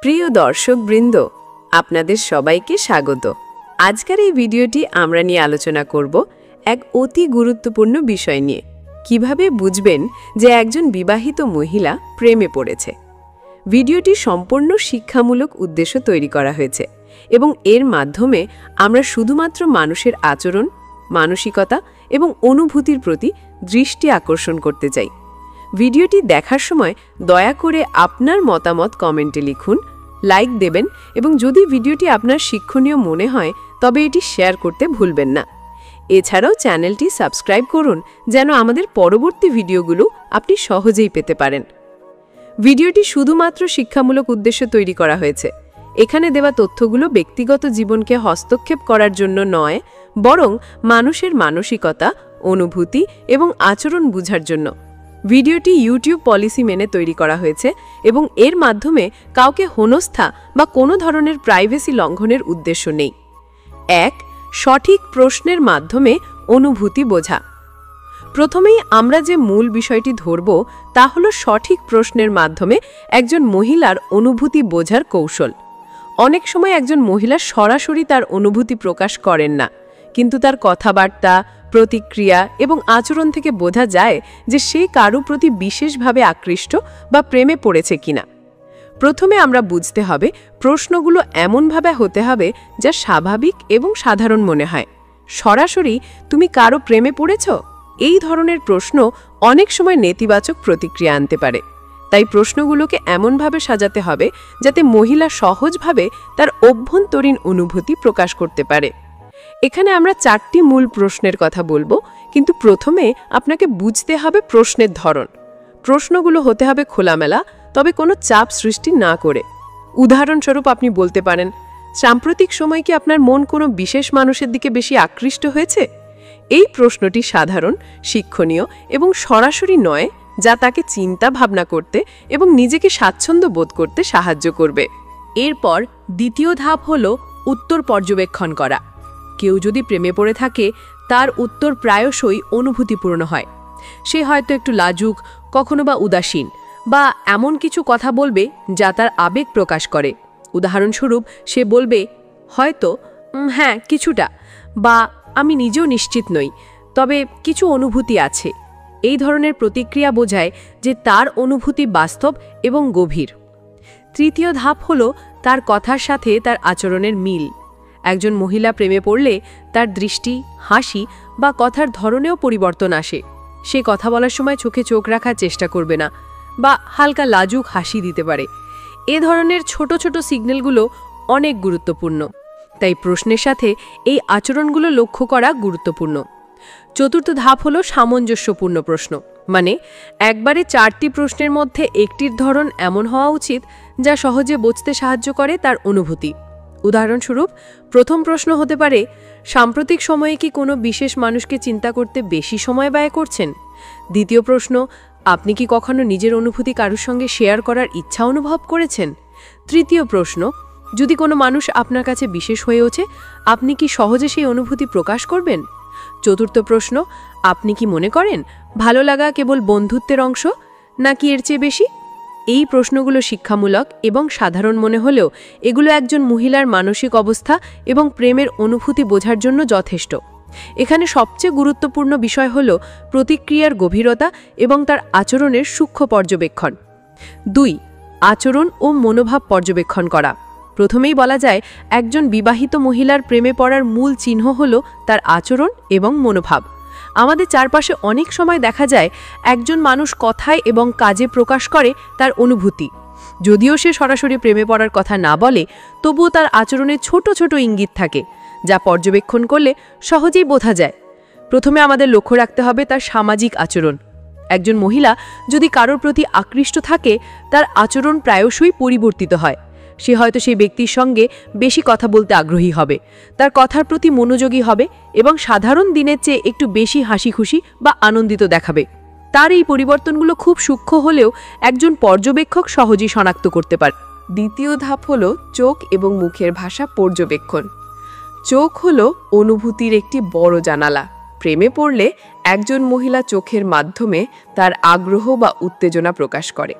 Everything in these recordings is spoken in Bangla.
প্রিয় দর্শকবৃন্দ, আপনাদের সবাইকে স্বাগত। আজকের এই ভিডিওটি আমরা নিয়ে আলোচনা করব এক অতি গুরুত্বপূর্ণ বিষয় নিয়ে। কিভাবে বুঝবেন যে একজন বিবাহিত মহিলা প্রেমে পড়েছে। ভিডিওটি সম্পূর্ণ শিক্ষামূলক উদ্দেশ্য তৈরি করা হয়েছে এবং এর মাধ্যমে আমরা শুধুমাত্র মানুষের আচরণ, মানসিকতা এবং অনুভূতির প্রতি দৃষ্টি আকর্ষণ করতে চাই। ভিডিওটি দেখার সময় দয়া করে আপনার মতামত কমেন্টে লিখুন, লাইক দেবেন এবং যদি ভিডিওটি আপনার শিক্ষণীয় মনে হয় তবে এটি শেয়ার করতে ভুলবেন না। এছাড়াও চ্যানেলটি সাবস্ক্রাইব করুন যেন আমাদের পরবর্তী ভিডিওগুলো আপনি সহজেই পেতে পারেন। ভিডিওটি শুধুমাত্র শিক্ষামূলক উদ্দেশ্যে তৈরি করা হয়েছে। এখানে দেওয়া তথ্যগুলো ব্যক্তিগত জীবনকে হস্তক্ষেপ করার জন্য নয়, বরং মানুষের মানসিকতা, অনুভূতি এবং আচরণ বোঝার জন্য। ভিডিওটি ইউটিউব পলিসি মেনে তৈরি করা হয়েছে এবং এর মাধ্যমে কাউকে হেনস্থা বা কোনো ধরনের প্রাইভেসি লঙ্ঘনের উদ্দেশ্য নেই। ১. সঠিক প্রশ্নের মাধ্যমে অনুভূতি বোঝা। প্রথমেই আমরা যে মূল বিষয়টি ধরব তা হল সঠিক প্রশ্নের মাধ্যমে একজন মহিলার অনুভূতি বোঝার কৌশল। অনেক সময় একজন মহিলা সরাসরি তার অনুভূতি প্রকাশ করেন না, কিন্তু তার কথাবার্তা, প্রতিক্রিয়া এবং আচরণ থেকে বোঝা যায় যে সে কারো প্রতি বিশেষভাবে আকৃষ্ট বা প্রেমে পড়েছে কিনা। প্রথমে আমরা বুঝতে হবে প্রশ্নগুলো এমনভাবে হতে হবে যা স্বাভাবিক এবং সাধারণ মনে হয়। সরাসরি "তুমি কারো প্রেমে পড়েছ?" এই ধরনের প্রশ্ন অনেক সময় নেতিবাচক প্রতিক্রিয়া আনতে পারে। তাই প্রশ্নগুলোকে এমনভাবে সাজাতে হবে যাতে মহিলা সহজভাবে তার অভ্যন্তরীণ অনুভূতি প্রকাশ করতে পারে। এখানে আমরা 4টি মূল প্রশ্নের কথা বলবো, কিন্তু প্রথমে আপনাকে বুঝতে হবে প্রশ্নের ধরন। প্রশ্নগুলো হতে হবে খোলামেলা, তবে কোনো চাপ সৃষ্টি না করে। উদাহরণস্বরূপ আপনি বলতে পারেন, সাম্প্রতিক সময় কি আপনার মন কোনো বিশেষ মানুষের দিকে বেশি আকৃষ্ট হয়েছে? এই প্রশ্নটি সাধারণ, শিক্ষণীয় এবং সরাসরি নয়, যা তাকে চিন্তা ভাবনা করতে এবং নিজেকে স্বাচ্ছন্দ্য বোধ করতে সাহায্য করবে। এরপর দ্বিতীয় ধাপ হল উত্তর পর্যবেক্ষণ করা। কেউ যদি প্রেমে পড়ে থাকে, তার উত্তর প্রায়শই অনুভূতিপূর্ণ হয়। সে হয়তো একটু লাজুক, কখনো বা উদাসীন, বা এমন কিছু কথা বলবে যা তার আবেগ প্রকাশ করে। উদাহরণস্বরূপ সে বলবে, হয়তো হ্যাঁ কিছুটা, বা আমি নিজেও নিশ্চিত নই, তবে কিছু অনুভূতি আছে। এই ধরনের প্রতিক্রিয়া বোঝায় যে তার অনুভূতি বাস্তব এবং গভীর। তৃতীয় ধাপ হল তার কথার সাথে তার আচরণের মিল। একজন মহিলা প্রেমে পড়লে তার দৃষ্টি, হাসি বা কথার ধরনেও পরিবর্তন আসে। সে কথা বলার সময় চোখে চোখ রাখার চেষ্টা করবে না, বা হালকা লাজুক হাসি দিতে পারে। এ ধরনের ছোট ছোট সিগন্যালগুলো অনেক গুরুত্বপূর্ণ, তাই প্রশ্নের সাথে এই আচরণগুলো লক্ষ্য করা গুরুত্বপূর্ণ। চতুর্থ ধাপ হল সামঞ্জস্যপূর্ণ প্রশ্ন, মানে একবারে 4টি প্রশ্নের মধ্যে একটির ধরন এমন হওয়া উচিত যা সহজে বুঝতে সাহায্য করে তার অনুভূতি। উদাহরণস্বরূপ প্রথম প্রশ্ন হতে পারে, সাম্প্রতিক সময়ে কি কোনো বিশেষ মানুষকে চিন্তা করতে বেশি সময় ব্যয় করছেন? দ্বিতীয় প্রশ্ন, আপনি কি কখনো নিজের অনুভূতি কারোর সঙ্গে শেয়ার করার ইচ্ছা অনুভব করেছেন? তৃতীয় প্রশ্ন, যদি কোনো মানুষ আপনার কাছে বিশেষ হয়ে ওঠে, আপনি কি সহজে সেই অনুভূতি প্রকাশ করবেন? চতুর্থ প্রশ্ন, আপনি কি মনে করেন ভালো লাগা কেবল বন্ধুত্বের অংশ, নাকি এর চেয়ে বেশি? এই প্রশ্নগুলো শিক্ষামূলক এবং সাধারণ মনে হলেও এগুলো একজন মহিলার মানসিক অবস্থা এবং প্রেমের অনুভূতি বোঝার জন্য যথেষ্ট। এখানে সবচেয়ে গুরুত্বপূর্ণ বিষয় হল প্রতিক্রিয়ার গভীরতা এবং তার আচরণের সূক্ষ্ম পর্যবেক্ষণ। 2. আচরণ ও মনোভাব পর্যবেক্ষণ করা। প্রথমেই বলা যায় একজন বিবাহিত মহিলার প্রেমে পড়ার মূল চিহ্ন হল তার আচরণ এবং মনোভাব। আমাদের চারপাশে অনেক সময় দেখা যায় একজন মানুষ কথায় এবং কাজে প্রকাশ করে তার অনুভূতি। যদিও সে সরাসরি প্রেমে পড়ার কথা না বলে, তবুও তার আচরণে ছোট ছোট ইঙ্গিত থাকে, যা পর্যবেক্ষণ করলে সহজেই বোঝা যায়। প্রথমে আমাদের লক্ষ্য রাখতে হবে তার সামাজিক আচরণ। একজন মহিলা যদি কারোর প্রতি আকৃষ্ট থাকে, তার আচরণ প্রায়শই পরিবর্তিত হয়। সে হয়তো সেই ব্যক্তির সঙ্গে বেশি কথা বলতে আগ্রহী হবে, তার কথার প্রতি মনোযোগী হবে এবং সাধারণ দিনের চেয়ে একটু বেশি হাসি খুশি বা আনন্দিত দেখাবে। তার এই পরিবর্তনগুলো খুব সূক্ষ্ম হলেও একজন পর্যবেক্ষক সহজেই শনাক্ত করতে পারে। দ্বিতীয় ধাপ হল চোখ এবং মুখের ভাষা পর্যবেক্ষণ। চোখ হল অনুভূতির একটি বড় জানালা। প্রেমে পড়লে একজন মহিলা চোখের মাধ্যমে তার আগ্রহ বা উত্তেজনা প্রকাশ করে।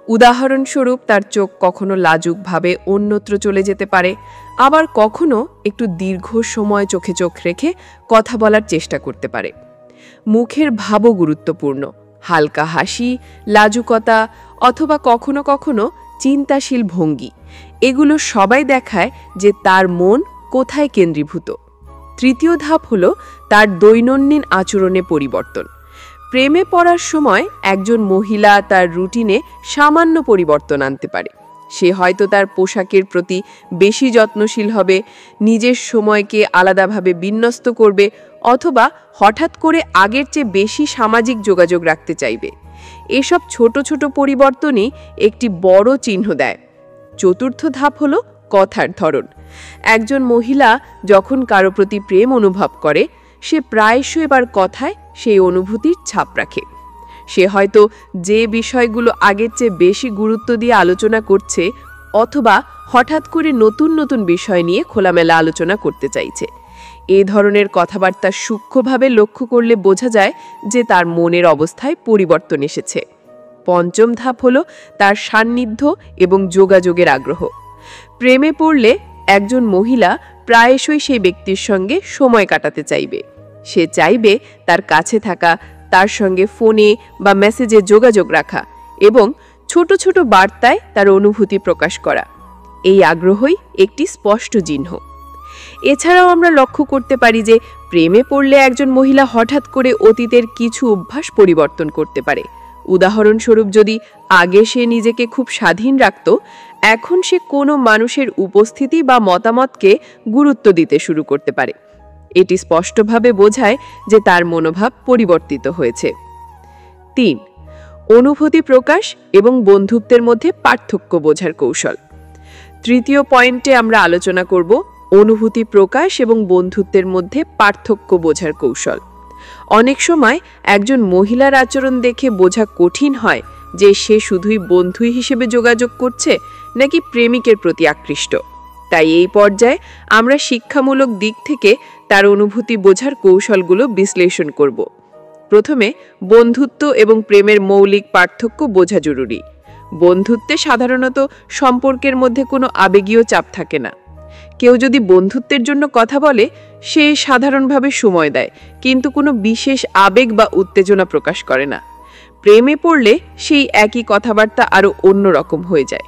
উদাহরণস্বরূপ তার চোখ কখনো লাজুকভাবে অন্যত্র চলে যেতে পারে, আবার কখনো একটু দীর্ঘ সময় চোখে চোখ রেখে কথা বলার চেষ্টা করতে পারে। মুখের ভাবও গুরুত্বপূর্ণ। হালকা হাসি, লাজুকতা অথবা কখনো কখনো চিন্তাশীল ভঙ্গি, এগুলো সবাই দেখায় যে তার মন কোথায় কেন্দ্রীভূত। তৃতীয় ধাপ হলো তার দৈনন্দিন আচরণে পরিবর্তন। প্রেমে পড়ার সময় একজন মহিলা তার রুটিনে সামান্য পরিবর্তন আনতে পারে। সে হয়তো তার পোশাকের প্রতি বেশি যত্নশীল হবে, নিজের সময়কে আলাদাভাবে বিন্যস্ত করবে, অথবা হঠাৎ করে আগের চেয়ে বেশি সামাজিক যোগাযোগ রাখতে চাইবে। এসব ছোট ছোট পরিবর্তনই একটি বড় চিহ্ন দেয়। চতুর্থ ধাপ হলো কথার ধরন। একজন মহিলা যখন কারো প্রতি প্রেম অনুভব করে, সে প্রায়শই এবার কথায় সেই অনুভূতির ছাপ রাখে। সে হয়তো যে বিষয়গুলো আগের চেয়ে বেশি গুরুত্ব দিয়ে আলোচনা করছে, অথবা হঠাৎ করে নতুন নতুন বিষয় নিয়ে খোলামেলা আলোচনা করতে চাইছে। এই ধরনের কথাবার্তা সূক্ষ্মভাবে লক্ষ্য করলে বোঝা যায় যে তার মনের অবস্থায় পরিবর্তন এসেছে। পঞ্চম ধাপ হলো তার সান্নিধ্য এবং যোগাযোগের আগ্রহ। প্রেমে পড়লে একজন মহিলা প্রায়শই সেই ব্যক্তির সঙ্গে সময় কাটাতে চাইবে। সে চাইবে তার কাছে থাকা, তার সঙ্গে ফোনে বা মেসেজে যোগাযোগ রাখা এবং ছোট ছোট বার্তায় তার অনুভূতি প্রকাশ করা। এই আগ্রহই একটি স্পষ্ট চিহ্ন। এছাড়াও আমরা লক্ষ্য করতে পারি যে প্রেমে পড়লে একজন মহিলা হঠাৎ করে অতীতের কিছু অভ্যাস পরিবর্তন করতে পারে। উদাহরণস্বরূপ, যদি আগে সে নিজেকে খুব স্বাধীন রাখত, এখন সে কোনো মানুষের উপস্থিতি বা মতামতকে গুরুত্ব দিতে শুরু করতে পারে। এটি স্পষ্টভাবে বোঝায় যে তার মনোভাব পরিবর্তিত হয়েছে। ৩. অনুভূতি প্রকাশ এবং বন্ধুত্বের মধ্যে পার্থক্য বোঝার কৌশল। তৃতীয় পয়েন্টে আমরা আলোচনা করব অনুভূতি প্রকাশ এবং বন্ধুত্বের মধ্যে পার্থক্য বোঝার কৌশল। অনেক সময় একজন মহিলার আচরণ দেখে বোঝা কঠিন হয় যে সে শুধুই বন্ধু হিসেবে যোগাযোগ করছে নাকি প্রেমিকের প্রতি আকৃষ্ট। তাই এই পর্যায়ে আমরা শিক্ষামূলক দিক থেকে তার অনুভূতি বোঝার কৌশলগুলো বিশ্লেষণ করব। প্রথমে বন্ধুত্ব এবং প্রেমের মৌলিক পার্থক্য বোঝা জরুরি। বন্ধুত্বে সাধারণত সম্পর্কের মধ্যে কোনো আবেগীয় চাপ থাকে না। কেউ যদি বন্ধুত্বের জন্য কথা বলে, সে সাধারণভাবে সময় দেয়, কিন্তু কোনো বিশেষ আবেগ বা উত্তেজনা প্রকাশ করে না। প্রেমে পড়লে সেই একই কথাবার্তা আরও অন্যরকম হয়ে যায়।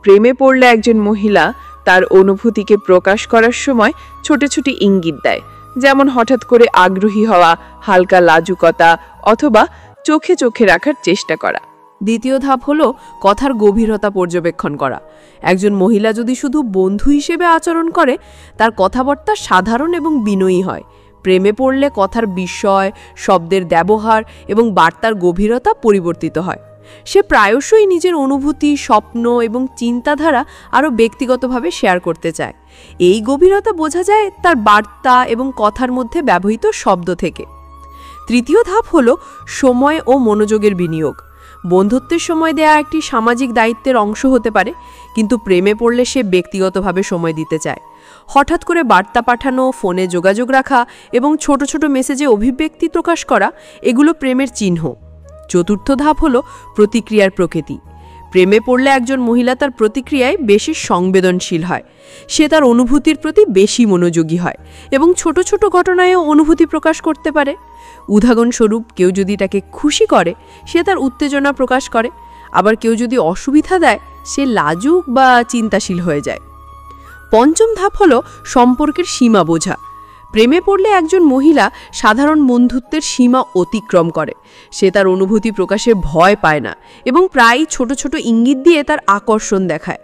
প্রেমে পড়লে একজন মহিলা তার অনুভূতিকে প্রকাশ করার সময় ছোট ছোট ইঙ্গিত দেয়, যেমন হঠাৎ করে আগ্রহী হওয়া, হালকা লাজুকতা অথবা চোখে চোখে রাখার চেষ্টা করা। দ্বিতীয় ধাপ হলো কথার গভীরতা পর্যবেক্ষণ করা। একজন মহিলা যদি শুধু বন্ধু হিসেবে আচরণ করে, তার কথাবার্তা সাধারণ এবং বিনয়ী হয়। প্রেমে পড়লে কথার বিষয়, শব্দের ব্যবহার এবং বার্তার গভীরতা পরিবর্তিত হয়। সে প্রায়শই নিজের অনুভূতি, স্বপ্ন এবং চিন্তাধারা আরও ব্যক্তিগতভাবে শেয়ার করতে চায়। এই গভীরতা বোঝা যায় তার বার্তা এবং কথার মধ্যে ব্যবহৃত শব্দ থেকে। তৃতীয় ধাপ হলো সময় ও মনোযোগের বিনিয়োগ। বন্ধুত্বের সময় দেয়া একটি সামাজিক দায়িত্বের অংশ হতে পারে, কিন্তু প্রেমে পড়লে সে ব্যক্তিগতভাবে সময় দিতে চায়। হঠাৎ করে বার্তা পাঠানো, ফোনে যোগাযোগ রাখা এবং ছোট ছোট মেসেজে অভিব্যক্তি প্রকাশ করা, এগুলো প্রেমের চিহ্ন। চতুর্থ ধাপ হলো প্রতিক্রিয়ার প্রকৃতি। প্রেমে পড়লে একজন মহিলা তার প্রতিক্রিয়ায় বেশি সংবেদনশীল হয়। সে তার অনুভূতির প্রতি বেশি মনোযোগী হয় এবং ছোট ছোট ঘটনায়ও অনুভূতি প্রকাশ করতে পারে। উদাহরণস্বরূপ, কেউ যদি তাকে খুশি করে, সে তার উত্তেজনা প্রকাশ করে। আবার কেউ যদি অসুবিধা দেয়, সে লাজুক বা চিন্তাশীল হয়ে যায়। পঞ্চম ধাপ হলো সম্পর্কের সীমা বোঝা। প্রেমে পড়লে একজন মহিলা সাধারণ বন্ধুত্বের সীমা অতিক্রম করে। সে তার অনুভূতি প্রকাশে ভয় পায় না এবং প্রায়ই ছোট ছোট ইঙ্গিত দিয়ে তার আকর্ষণ দেখায়।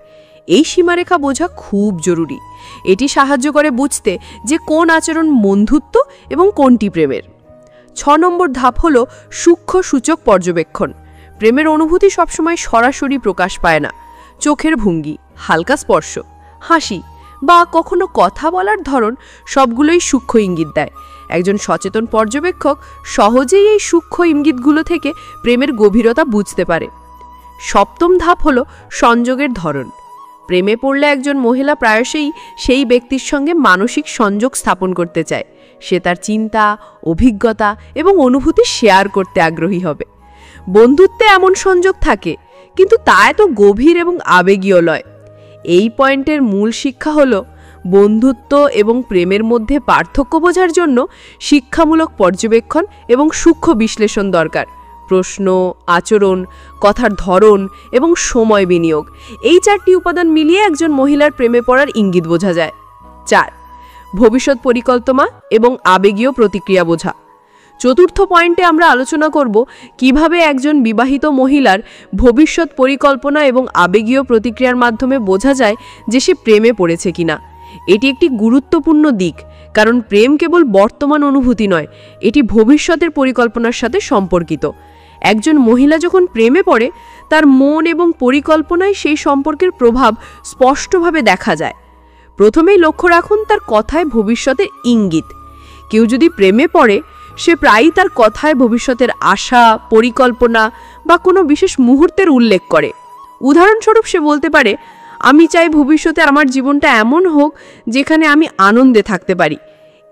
এই সীমারেখা বোঝা খুব জরুরি। এটি সাহায্য করে বুঝতে যে কোন আচরণ বন্ধুত্ব এবং কোনটি প্রেমের। 6 নম্বর ধাপ হলো সূক্ষ্ম সূচক পর্যবেক্ষণ। প্রেমের অনুভূতি সবসময় সরাসরি প্রকাশ পায় না। চোখের ভঙ্গি, হালকা স্পর্শ, হাসি বা কখনো কথা বলার ধরন সবগুলোই সূক্ষ্ম ইঙ্গিত দেয়। একজন সচেতন পর্যবেক্ষক সহজেই এই সূক্ষ্ম ইঙ্গিতগুলো থেকে প্রেমের গভীরতা বুঝতে পারে। 7ম ধাপ হলো সংযোগের ধরন। প্রেমে পড়লে একজন মহিলা প্রায়শই সেই ব্যক্তির সঙ্গে মানসিক সংযোগ স্থাপন করতে চায়। সে তার চিন্তা, অভিজ্ঞতা এবং অনুভূতি শেয়ার করতে আগ্রহী হবে। বন্ধুত্বে এমন সংযোগ থাকে, কিন্তু তা এত গভীর এবং আবেগীয় লয়। এই পয়েন্টের মূল শিক্ষা হলো বন্ধুত্ব এবং প্রেমের মধ্যে পার্থক্য বোঝার জন্য শিক্ষামূলক পর্যবেক্ষণ এবং সূক্ষ্ম বিশ্লেষণ দরকার। প্রশ্ন, আচরণ, কথার ধরন এবং সময় বিনিয়োগ, এই 4টি উপাদান মিলিয়ে একজন মহিলার প্রেমে পড়ার ইঙ্গিত বোঝা যায়। 4. ভবিষ্যৎ পরিকল্পনা এবং আবেগীয় প্রতিক্রিয়া বোঝা। চতুর্থ পয়েন্টে আমরা আলোচনা করব কিভাবে একজন বিবাহিত মহিলার ভবিষ্যৎ পরিকল্পনা এবং আবেগীয় প্রতিক্রিয়ার মাধ্যমে বোঝা যায় যে সে প্রেমে পড়েছে কিনা। এটি একটি গুরুত্বপূর্ণ দিক, কারণ প্রেম কেবল বর্তমান অনুভূতি নয়, এটি ভবিষ্যতের পরিকল্পনার সাথে সম্পর্কিত। একজন মহিলা যখন প্রেমে পড়ে তার মন এবং পরিকল্পনায় সেই সম্পর্কের প্রভাব স্পষ্টভাবে দেখা যায়। প্রথমেই লক্ষ্য রাখুন তার কথায় ভবিষ্যতের ইঙ্গিত। কেউ যদি প্রেমে পড়ে সে প্রায়ই তার কথায় ভবিষ্যতের আশা, পরিকল্পনা বা কোনো বিশেষ মুহূর্তের উল্লেখ করে। উদাহরণস্বরূপ সে বলতে পারে, আমি চাই ভবিষ্যতে আমার জীবনটা এমন হোক যেখানে আমি আনন্দে থাকতে পারি।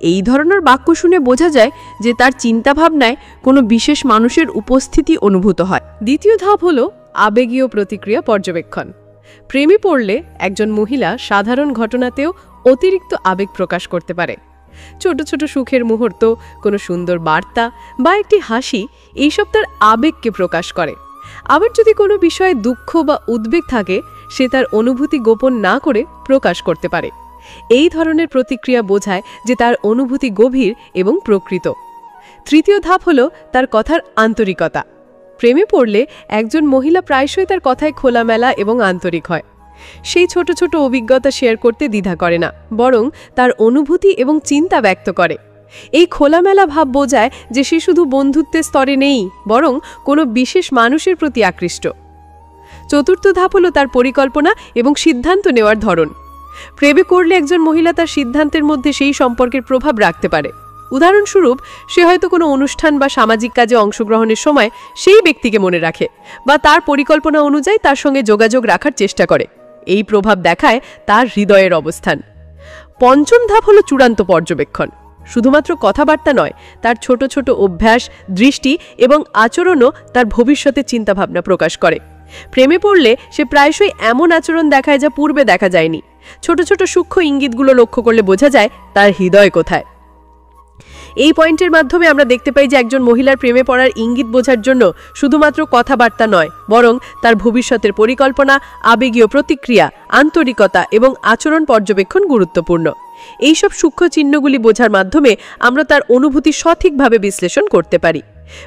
এই ধরনের বাক্য শুনে বোঝা যায় যে তার চিন্তাভাবনায় কোনো বিশেষ মানুষের উপস্থিতি অনুভূত হয়। দ্বিতীয় ধাপ হলো আবেগীয় প্রতিক্রিয়া পর্যবেক্ষণ। প্রেমে পড়লে একজন মহিলা সাধারণ ঘটনাতেও অতিরিক্ত আবেগ প্রকাশ করতে পারে। ছোট ছোট সুখের মুহূর্ত, কোনো সুন্দর বার্তা বা একটি হাসি, এইসব তার আবেগকে প্রকাশ করে। আবার যদি কোনো বিষয়ে দুঃখ বা উদ্বেগ থাকে, সে তার অনুভূতি গোপন না করে প্রকাশ করতে পারে। এই ধরনের প্রতিক্রিয়া বোঝায় যে তার অনুভূতি গভীর এবং প্রকৃত। তৃতীয় ধাপ হলো তার কথার আন্তরিকতা। প্রেমে পড়লে একজন মহিলা প্রায়শই তার কথায় খোলামেলা এবং আন্তরিক হয়। সেই ছোট ছোট অভিজ্ঞতা শেয়ার করতে দ্বিধা করে না, বরং তার অনুভূতি এবং চিন্তা ব্যক্ত করে। এই খোলামেলা ভাব বোঝায় যে সে শুধু বন্ধুত্বের স্তরে নেই, বরং কোনো বিশেষ মানুষের প্রতি আকৃষ্ট। চতুর্থ ধাপ হলো তার পরিকল্পনা এবং সিদ্ধান্ত নেওয়ার ধরন। প্রেমে করলে একজন মহিলা তার সিদ্ধান্তের মধ্যে সেই সম্পর্কের প্রভাব রাখতে পারে। উদাহরণস্বরূপ, সে হয়তো কোনো অনুষ্ঠান বা সামাজিক কাজে অংশগ্রহণের সময় সেই ব্যক্তিকে মনে রাখে বা তার পরিকল্পনা অনুযায়ী তার সঙ্গে যোগাযোগ রাখার চেষ্টা করে। এই প্রভাব দেখায় তার হৃদয়ের অবস্থান। পঞ্চম ধাপ হলো চূড়ান্ত পর্যবেক্ষণ। শুধুমাত্র কথাবার্তা নয়, তার ছোট ছোট অভ্যাস, দৃষ্টি এবং আচরণও তার ভবিষ্যতের চিন্তাভাবনা প্রকাশ করে। প্রেমে পড়লে সে প্রায়শই এমন আচরণ দেখায় যা পূর্বে দেখা যায়নি। ছোট ছোট সূক্ষ্ম ইঙ্গিতগুলো লক্ষ্য করলে বোঝা যায় তার হৃদয় কোথায়। এই পয়েন্টের মাধ্যমে আমরা দেখতে পাই যে একজন মহিলার প্রেমে পড়ার ইঙ্গিত বোঝার জন্য শুধুমাত্র কথাবার্তা নয়, বরং তার ভবিষ্যতের পরিকল্পনা, আবেগীয় প্রতিক্রিয়া, আন্তরিকতা এবং আচরণ পর্যবেক্ষণ গুরুত্বপূর্ণ। এইসব সূক্ষ্ম চিহ্নগুলি বোঝার মাধ্যমে আমরা তার অনুভূতি সঠিকভাবে বিশ্লেষণ করতে পারি।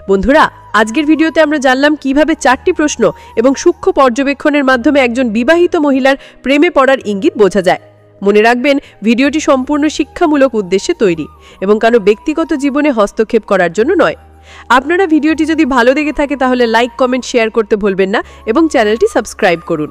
বন্ধুরা, আজকের ভিডিওতে আমরা জানলাম কিভাবে 4টি প্রশ্ন এবং সূক্ষ্ম পর্যবেক্ষণের মাধ্যমে একজন বিবাহিত মহিলার প্রেমে পড়ার ইঙ্গিত বোঝা যায়। মনে রাখবেন, ভিডিওটি সম্পূর্ণ শিক্ষামূলক উদ্দেশ্যে তৈরি এবং কারো ব্যক্তিগত জীবনে হস্তক্ষেপ করার জন্য নয়। আপনারা ভিডিওটি যদি ভালো লেগে থাকে তাহলে লাইক, কমেন্ট, শেয়ার করতে ভুলবেন না এবং চ্যানেলটি সাবস্ক্রাইব করুন।